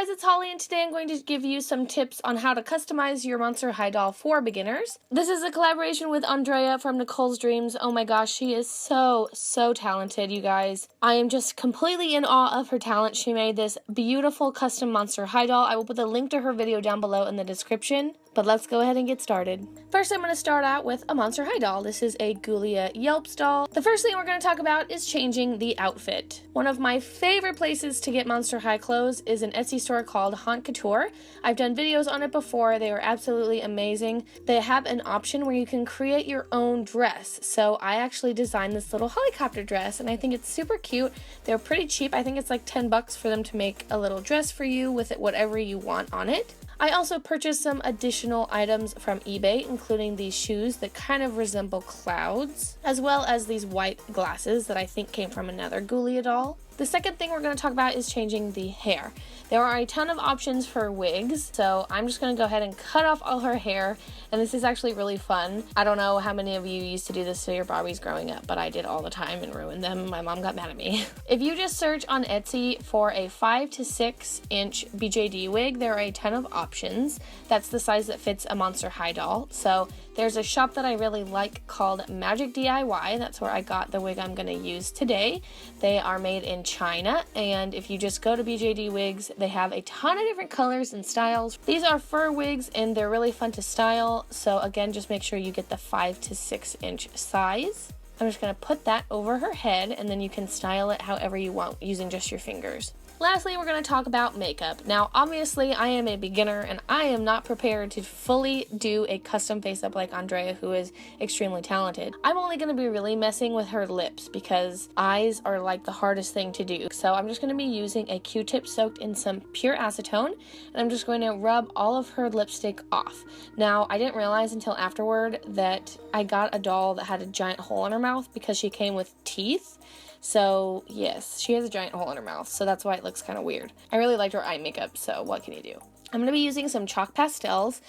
guys, it's Holly, and today I'm going to give you some tips on how to customize your Monster High doll for beginners. This is a collaboration with Andrea from Nicole's Dreams. Oh my gosh, she is so talented, you guys. I am just completely in awe of her talent. She made this beautiful custom Monster High doll. I will put the link to her video down below in the description. But let's go ahead and get started. First, I'm going to start out with a Monster High doll. This is a Ghoulia Yelps doll. The first thing we're going to talk about is changing the outfit. One of my favorite places to get Monster High clothes is an Etsy store called Kontinuum. I've done videos on it before. They are absolutely amazing. They have an option where you can create your own dress. So I actually designed this little helicopter dress, and I think it's super cute. They're pretty cheap. I think it's like 10 bucks for them to make a little dress for you with it, whatever you want on it. I also purchased some additional items from eBay, including these shoes that kind of resemble clouds, as well as these white glasses that I think came from another Ghoulia doll. The second thing we're going to talk about is changing the hair. There are a ton of options for wigs, so I'm just going to go ahead and cut off all her hair, and this is actually really fun. I don't know how many of you used to do this to your Barbies growing up, but I did all the time and ruined them. My mom got mad at me. If you just search on Etsy for a 5 to 6 inch BJD wig, there are a ton of options. That's the size that fits a Monster High doll. So there's a shop that I really like called Magic DIY. That's where I got the wig I'm going to use today. They are made in China, and if you just go to BJD Wigs, they have a ton of different colors and styles. These are fur wigs, and they're really fun to style. So again, just make sure you get the 5 to 6 inch size. I'm just going to put that over her head, and then you can style it however you want using just your fingers. Lastly, we're going to talk about makeup. Now, obviously, I am a beginner, and I am not prepared to fully do a custom face-up like Andrea, who is extremely talented. I'm only going to be really messing with her lips because eyes are like the hardest thing to do. So I'm just going to be using a Q-tip soaked in some pure acetone, and I'm just going to rub all of her lipstick off. Now, I didn't realize until afterward that I got a doll that had a giant hole in her mouth because she came with teeth. So yes, she has a giant hole in her mouth, so that's why it looks kind of weird. I really liked her eye makeup, so what can you do? I'm going to be using some chalk pastels,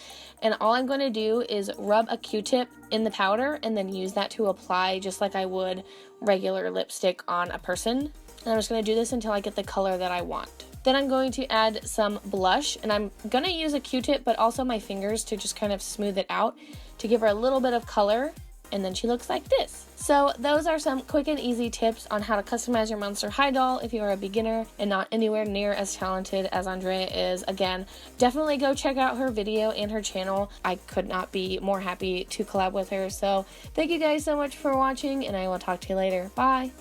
and all I'm going to do is rub a Q-tip in the powder and then use that to apply just like I would regular lipstick on a person. And I'm just going to do this until I get the color that I want. Then I'm going to add some blush, and I'm going to use a Q-tip but also my fingers to just kind of smooth it out to give her a little bit of color. And then she looks like this. So those are some quick and easy tips on how to customize your Monster High doll if you are a beginner and not anywhere near as talented as Andrea is. Again, definitely go check out her video and her channel. I could not be more happy to collab with her. So thank you guys so much for watching, and I will talk to you later. Bye!